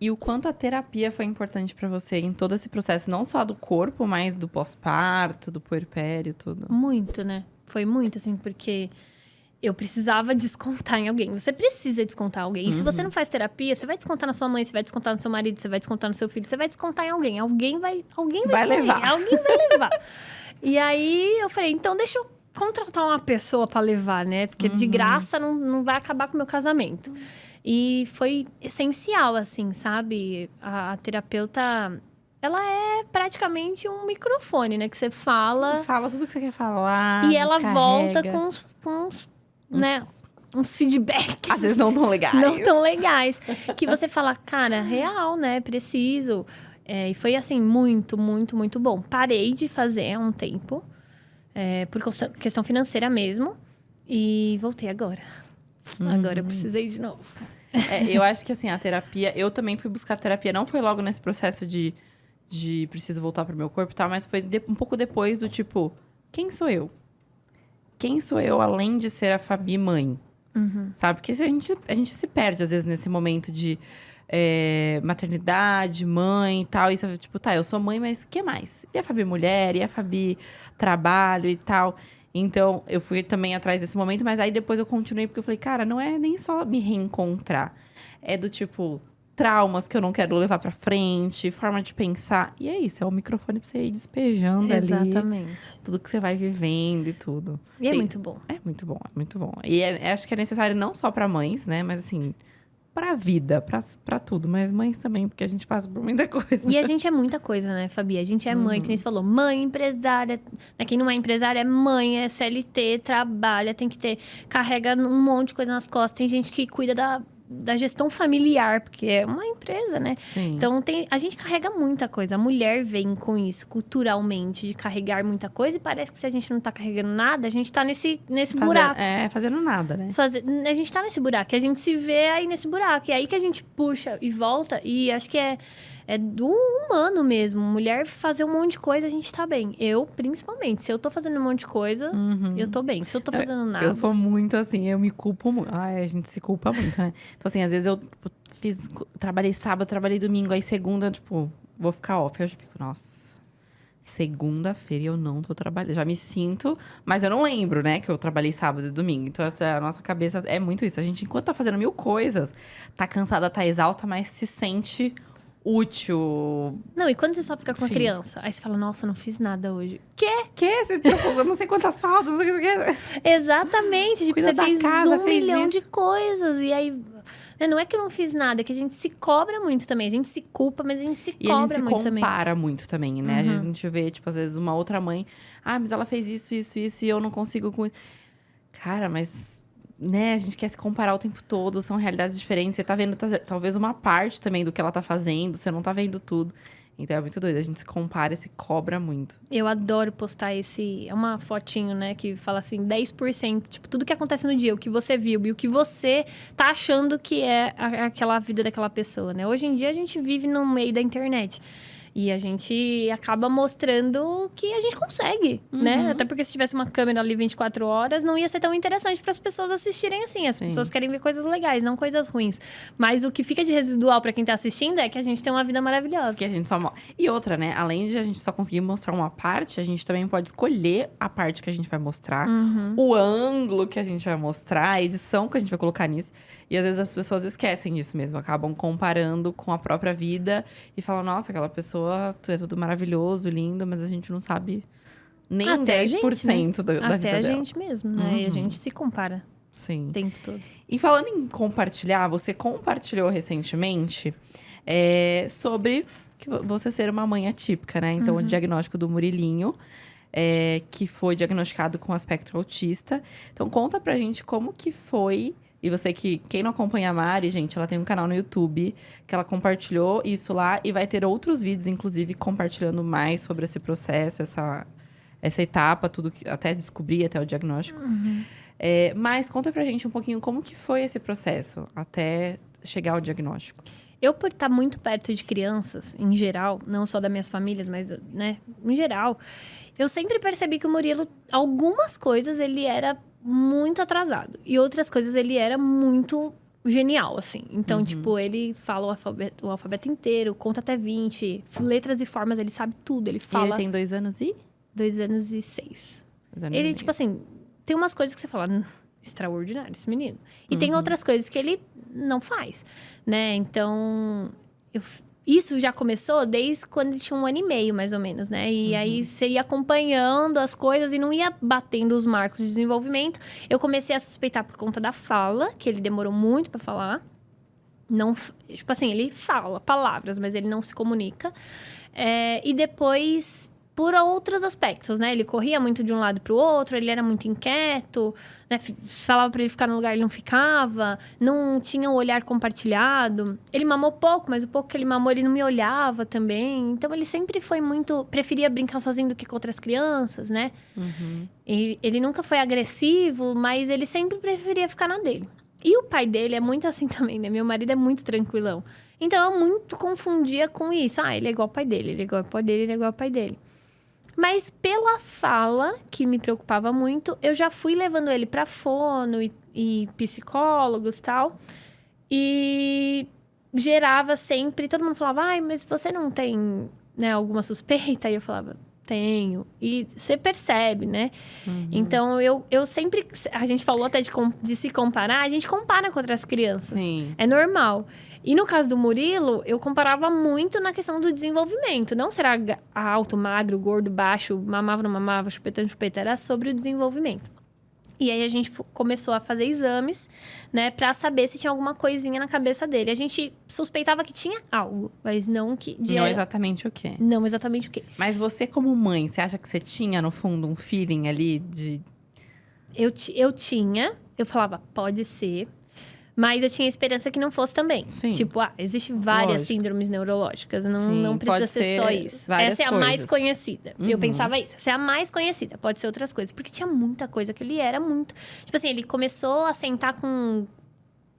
E o quanto a terapia foi importante pra você em todo esse processo, não só do corpo, mas do pós-parto, do puerpério, tudo? Muito, né? Foi muito, assim, porque eu precisava descontar em alguém. Você precisa descontar em alguém. E se você não faz terapia, você vai descontar na sua mãe, você vai descontar no seu marido, você vai descontar no seu filho, você vai descontar em alguém. Alguém vai levar. Alguém vai levar. E aí eu falei, então deixa eu contratar uma pessoa pra levar, né? Porque de graça não vai acabar com o meu casamento. E foi essencial, assim, sabe? A terapeuta, ela é praticamente um microfone, né? Que você fala Fala tudo que você quer falar, e ela volta descarrega. com uns, né? Uns feedbacks. Às vezes não tão legais. Não tão legais. Que você fala, cara, real, né? Preciso. E foi, assim, muito, muito, muito bom. Parei de fazer há um tempo. Por questão financeira mesmo. E voltei agora. Agora eu precisei de novo. Eu acho que, assim, a terapia... Eu também fui buscar terapia. Não foi logo nesse processo de preciso voltar pro meu corpo e tal. Mas foi um pouco depois do tipo... Quem sou eu? Quem sou eu além de ser a Fabi mãe? Sabe? Porque a gente se perde, às vezes, nesse momento de maternidade, mãe e tal. E você, tipo, tá, eu sou mãe, mas o que mais? E a Fabi mulher? E a Fabi trabalho e tal? Então, eu fui também atrás desse momento. Mas aí, depois eu continuei, porque eu falei, cara, não é nem só me reencontrar. É do tipo... Traumas que eu não quero levar pra frente, forma de pensar. E é isso, é o microfone pra você ir despejando ali. Exatamente. Tudo que você vai vivendo e tudo. E é muito bom. É muito bom, é muito bom. E acho que é necessário não só pra mães, né? Mas assim, pra vida, pra tudo. Mas mães também, porque a gente passa por muita coisa. E a gente é muita coisa, né, Fabi? A gente é mãe, que nem você falou. Mãe, empresária. Quem não é empresária é mãe, é CLT, trabalha, tem que ter... Carrega um monte de coisa nas costas. Tem gente que cuida da gestão familiar, porque é uma empresa, né? Sim. Então, a gente carrega muita coisa. A mulher vem com isso, culturalmente, de carregar muita coisa. E parece que se a gente não tá carregando nada, a gente tá nesse buraco. Fazendo nada, né? A gente tá nesse buraco. E a gente se vê aí nesse buraco. E aí que a gente puxa e volta. E acho que é do humano mesmo. Mulher fazer um monte de coisa, a gente tá bem. Eu, principalmente. Se eu tô fazendo um monte de coisa, eu tô bem. Se eu tô fazendo nada... Eu sou muito assim, eu me culpo muito. Ai, a gente se culpa muito, né? Então, assim, às vezes eu trabalhei sábado, trabalhei domingo. Aí segunda, tipo, vou ficar off. Aí eu já fico, nossa... Segunda-feira eu não tô trabalhando. Já me sinto... Mas eu não lembro, né? Que eu trabalhei sábado e domingo. Então, a nossa cabeça é muito isso. A gente, enquanto tá fazendo mil coisas... Tá cansada, tá exausta, mas se sente... útil. Não, e quando você só fica com a Enfim. criança, aí você fala, nossa, eu não fiz nada hoje. Quê? Você trocou, eu não sei quantas faltas, não sei o que. Exatamente. Tipo, Cuida você da fez casa, um fez milhão isso. de coisas. E aí... Não é que eu não fiz nada, é que a gente se cobra muito também. A gente se culpa, mas a gente se E a gente cobra se muito também. compara muito também, né? A gente vê, tipo, às vezes uma outra mãe... Ah, mas ela fez isso, isso, isso, e eu não consigo com isso. Cara, mas... Né, a gente quer se comparar o tempo todo, são realidades diferentes. Você tá vendo talvez uma parte também do que ela tá fazendo, você não tá vendo tudo. Então é muito doido, a gente se compara e se cobra muito. Eu adoro postar é uma fotinho, né, que fala assim, 10%, tipo, tudo que acontece no dia, o que você viu e o que você tá achando que é aquela vida daquela pessoa, né? Hoje em dia a gente vive no meio da internet. E a gente acaba mostrando que a gente consegue, né? Até porque se tivesse uma câmera ali 24 horas, não ia ser tão interessante para as pessoas assistirem assim. As pessoas querem ver coisas legais, não coisas ruins. Mas o que fica de residual para quem tá assistindo é que a gente tem uma vida maravilhosa. Que a gente só... E outra, né? Além de a gente só conseguir mostrar uma parte, a gente também pode escolher a parte que a gente vai mostrar. O ângulo que a gente vai mostrar, a edição que a gente vai colocar nisso. E às vezes as pessoas esquecem disso mesmo. Acabam comparando com a própria vida. E falam, nossa, aquela pessoa é tudo maravilhoso, lindo. Mas a gente não sabe nem Até 10% gente, né? da vida Até dela. a gente mesmo, né? E a gente se compara Sim. o tempo todo. E falando em compartilhar, você compartilhou recentemente sobre você ser uma mãe atípica, né? Então, o diagnóstico do Murilinho, que foi diagnosticado com aspecto autista. Então, conta pra gente como que foi. E você quem não acompanha a Mari, gente, ela tem um canal no YouTube que ela compartilhou isso lá. E vai ter outros vídeos, inclusive, compartilhando mais sobre esse processo, essa etapa, tudo até descobrir, até o diagnóstico. Mas conta pra gente um pouquinho como que foi esse processo até chegar ao diagnóstico. Eu, por estar muito perto de crianças, em geral, não só das minhas famílias, mas, né, em geral, eu sempre percebi que o Murilo, algumas coisas, ele era muito atrasado. E outras coisas, ele era muito genial, assim. Então, tipo, ele fala o alfabeto inteiro, conta até 20, letras e formas, ele sabe tudo. Ele fala... E ele tem 2 anos e? 2 anos e 6. 2 anos Ele, e tipo assim, tem umas coisas que você fala... extraordinário esse menino. E tem outras coisas que ele não faz, né? Então, isso já começou desde quando ele tinha 1 ano e meio, mais ou menos, né? E aí, você ia acompanhando as coisas e não ia batendo os marcos de desenvolvimento. Eu comecei a suspeitar por conta da fala, que ele demorou muito pra falar. Não, tipo assim, ele fala palavras, mas ele não se comunica. E depois... por outros aspectos, né? Ele corria muito de um lado para o outro, ele era muito inquieto, né? Falava para ele ficar no lugar, ele não ficava, não tinha o olhar compartilhado. Ele mamou pouco, mas o pouco que ele mamou, ele não me olhava também. Então, ele sempre foi muito... preferia brincar sozinho do que com outras crianças, né? Ele nunca foi agressivo, mas ele sempre preferia ficar na dele. E o pai dele é muito assim também, né? Meu marido é muito tranquilão. Então, eu muito confundia com isso. Ah, ele é igual ao pai dele, ele é igual ao pai dele, ele é igual ao pai dele. Mas pela fala, que me preocupava muito, eu já fui levando ele para fono e psicólogos e tal. E gerava sempre... todo mundo falava, ai, mas você não tem, né, alguma suspeita? E eu falava, tenho. E você percebe, né? Então, eu sempre... a gente falou até de se comparar. A gente compara com outras crianças. Sim. É normal. E no caso do Murilo, eu comparava muito na questão do desenvolvimento. Não será alto, magro, gordo, baixo, mamava, não mamava, chupeta, não chupeta. Era sobre o desenvolvimento. E aí, a gente começou a fazer exames, né? Pra saber se tinha alguma coisinha na cabeça dele. A gente suspeitava que tinha algo, mas não que... Não exatamente o quê? Não exatamente o quê. Mas você, como mãe, você acha que você tinha, no fundo, um feeling ali de... Eu tinha. Eu falava, pode ser. Mas eu tinha esperança que não fosse também. Sim. Tipo, existem várias Lógico. síndromes neurológicas. Sim, Não precisa pode ser só isso. várias Essa é a coisas. mais conhecida. Eu pensava isso. Essa é a mais conhecida. Pode ser outras coisas. Porque tinha muita coisa que ele era muito... Tipo assim, ele começou a sentar com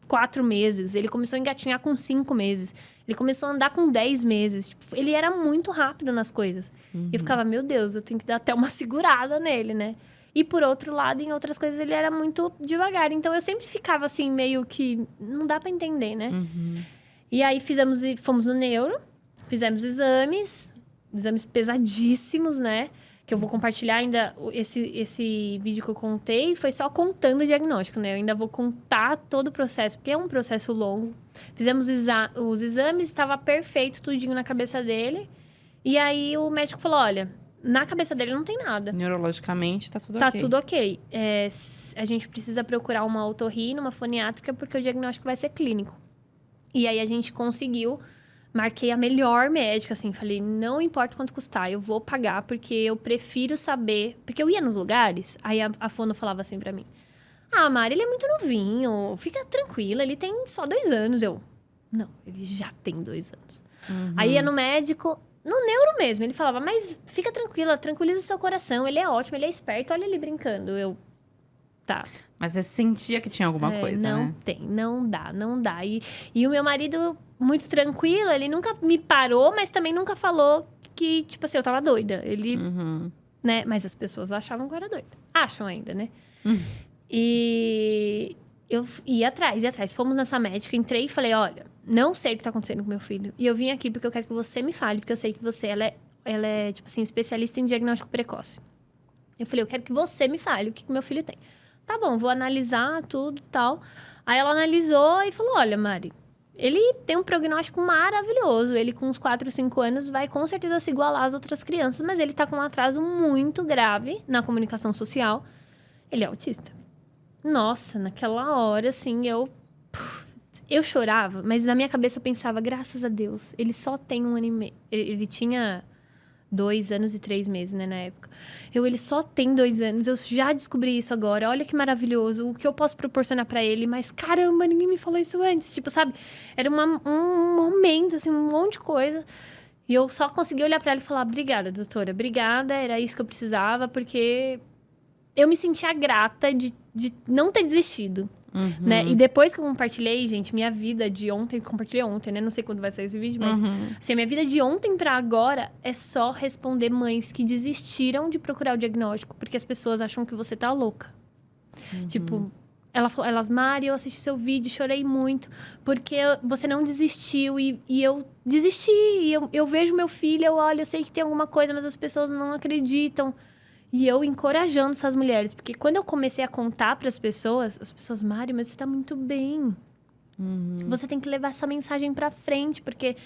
4 meses. Ele começou a engatinhar com 5 meses. Ele começou a andar com 10 meses. Tipo, ele era muito rápido nas coisas. E eu ficava, meu Deus, eu tenho que dar até uma segurada nele, né? E, por outro lado, em outras coisas, ele era muito devagar. Então, eu sempre ficava, assim, meio que... não dá pra entender, né? E aí, fomos no neuro. Fizemos exames pesadíssimos, né? Que eu vou compartilhar ainda esse vídeo que eu contei. Foi só contando o diagnóstico, né? Eu ainda vou contar todo o processo, porque é um processo longo. Fizemos os exames, estava perfeito, tudinho na cabeça dele. E aí, o médico falou, olha... na cabeça dele não tem nada. Neurologicamente, tá tudo tá ok. Tá tudo ok. A gente precisa procurar uma otorrino, uma foniátrica, porque o diagnóstico vai ser clínico. E aí, a gente conseguiu. Marquei a melhor médica, assim. Falei, não importa quanto custar, eu vou pagar, porque eu prefiro saber... Porque eu ia nos lugares, aí a fono falava assim pra mim. Ah, Mari, ele é muito novinho, fica tranquila, ele tem só 2 anos. Não, ele já tem 2 anos. Aí ia no médico... no neuro mesmo, ele falava, mas fica tranquila, tranquiliza seu coração, ele é ótimo, ele é esperto, olha ele brincando. Tá. Mas você sentia que tinha alguma coisa, não né? Não dá. E o meu marido, muito tranquilo, ele nunca me parou, mas também nunca falou que, tipo assim, eu tava doida. Ele, né? Mas as pessoas achavam que eu era doida. Acham ainda, né? E eu ia atrás. Fomos nessa médica, entrei e falei, olha... não sei o que tá acontecendo com meu filho. E eu vim aqui porque eu quero que você me fale. Porque eu sei que ela é tipo assim, especialista em diagnóstico precoce. Eu falei, eu quero que você me fale o que meu filho tem. Tá bom, vou analisar tudo e tal. Aí ela analisou e falou, olha, Mari... ele tem um prognóstico maravilhoso. Ele, com uns 4, 5 anos, vai com certeza se igualar às outras crianças. Mas ele tá com um atraso muito grave na comunicação social. Ele é autista. Nossa, naquela hora, assim, eu chorava, mas na minha cabeça eu pensava, graças a Deus, ele só tem 1 ano e meio. Ele tinha 2 anos e 3 meses, né, na época. Ele só tem 2 anos, eu já descobri isso agora, olha que maravilhoso, o que eu posso proporcionar pra ele, mas caramba, ninguém me falou isso antes, tipo, sabe? Era um momento, assim, um monte de coisa. E eu só consegui olhar pra ela e falar, obrigada, doutora, obrigada, era isso que eu precisava, porque eu me sentia grata de não ter desistido. Né? E depois que eu compartilhei, gente, minha vida de ontem... compartilhei ontem, né? Não sei quando vai sair esse vídeo, mas... assim, a minha vida de ontem pra agora é só responder mães que desistiram de procurar o diagnóstico porque as pessoas acham que você tá louca. Tipo, Elas, Mari, eu assisti seu vídeo, chorei muito, porque você não desistiu e eu desisti. E eu vejo meu filho, eu olho, eu sei que tem alguma coisa, mas as pessoas não acreditam. E eu encorajando essas mulheres, porque quando eu comecei a contar para as pessoas, Mari, mas você tá muito bem. Você tem que levar essa mensagem pra frente, porque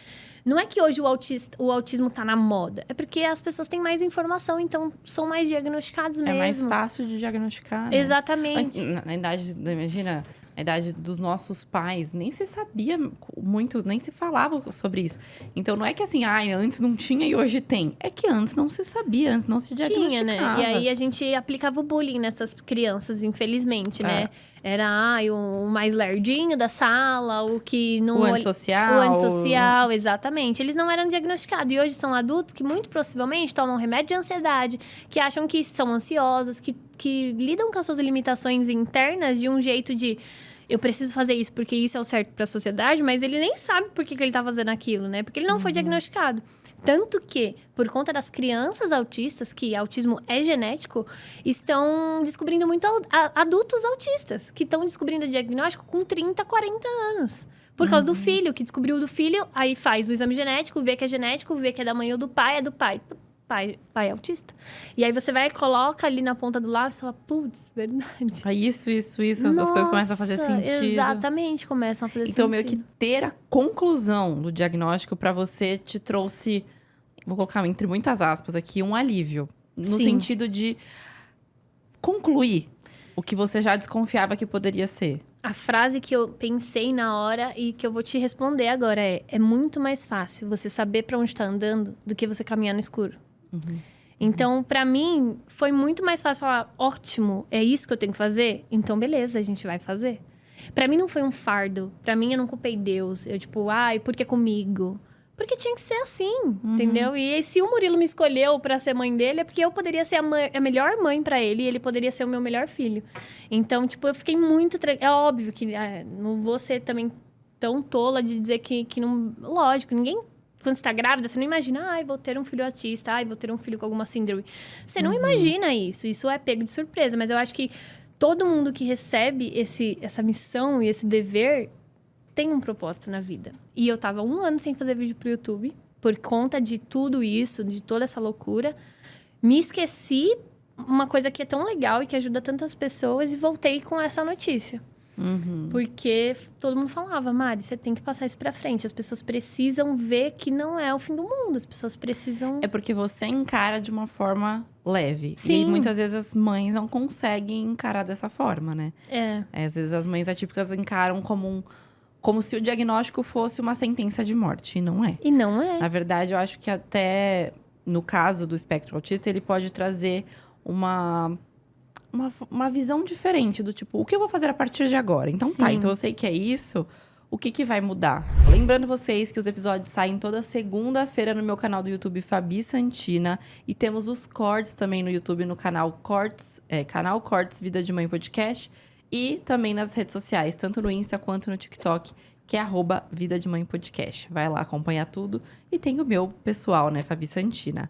não é que hoje o autismo tá na moda, é porque as pessoas têm mais informação, então são mais diagnosticados mesmo. É mais fácil de diagnosticar, né? Exatamente. Na idade, imagina, na idade dos nossos pais, nem se sabia muito, nem se falava sobre isso. Então, não é que assim, antes não tinha e hoje tem. É que antes não se sabia, antes não se diagnosticava. Tinha, né? E aí, a gente aplicava o bullying nessas crianças, infelizmente, né? Era, o mais lerdinho da sala, o que não... O antissocial. O antissocial, exatamente. Eles não eram diagnosticados. E hoje são adultos que, muito possivelmente, tomam remédio de ansiedade, que acham que são ansiosos, que lidam com as suas limitações internas de um jeito de... Eu preciso fazer isso porque isso é o certo para a sociedade, mas ele nem sabe por que ele tá fazendo aquilo, né? Porque ele não foi diagnosticado. Tanto que, por conta das crianças autistas, que autismo é genético, estão descobrindo muito adultos autistas, que estão descobrindo o diagnóstico com 30, 40 anos. Por causa do filho, que descobriu do filho, aí faz o exame genético, vê que é genético, vê que é da mãe ou do pai, é do pai. Pai é autista. E aí você vai e coloca ali na ponta do lápis e fala, putz, verdade. Isso. Nossa, as coisas começam a fazer sentido. Exatamente, começam a fazer sentido. Então, meio que ter a conclusão do diagnóstico pra você te trouxe, vou colocar entre muitas aspas aqui, um alívio. No sentido de concluir o que você já desconfiava que poderia ser. A frase que eu pensei na hora e que eu vou te responder agora é muito mais fácil você saber pra onde tá andando do que você caminhar no escuro. Então, pra mim, foi muito mais fácil falar, ótimo, é isso que eu tenho que fazer? Então, beleza, a gente vai fazer. Pra mim, não foi um fardo. Pra mim, eu não culpei Deus. Eu, tipo, por que comigo? Porque tinha que ser assim, entendeu? E se o Murilo me escolheu pra ser mãe dele, é porque eu poderia ser a melhor mãe pra ele e ele poderia ser o meu melhor filho. Então, tipo, eu fiquei muito... É óbvio que não vou ser também tão tola de dizer que não... Lógico, ninguém... Quando você tá grávida, você não imagina, vou ter um filho autista, vou ter um filho com alguma síndrome. Você não imagina isso. Isso é pego de surpresa. Mas eu acho que todo mundo que recebe essa missão e esse dever tem um propósito na vida. E eu tava 1 ano sem fazer vídeo pro YouTube, por conta de tudo isso, de toda essa loucura. Me esqueci uma coisa que é tão legal e que ajuda tantas pessoas e voltei com essa notícia. Porque todo mundo falava, Mari, você tem que passar isso pra frente. As pessoas precisam ver que não é o fim do mundo. As pessoas precisam... É porque você encara de uma forma leve. Sim. E muitas vezes as mães não conseguem encarar dessa forma, né? Às vezes as mães atípicas encaram como se o diagnóstico fosse uma sentença de morte. E não é. E não é. Na verdade, eu acho que até no caso do espectro autista, ele pode trazer uma visão diferente do tipo, o que eu vou fazer a partir de agora? Então então eu sei que é isso, o que vai mudar? Lembrando vocês que os episódios saem toda segunda-feira no meu canal do YouTube, Fabi Santina. E temos os cortes também no YouTube, no canal Cortes Vida de Mãe Podcast. E também nas redes sociais, tanto no Insta quanto no TikTok, que é @Vida de Mãe Podcast. Vai lá acompanhar tudo. E tem o meu pessoal, né, Fabi Santina.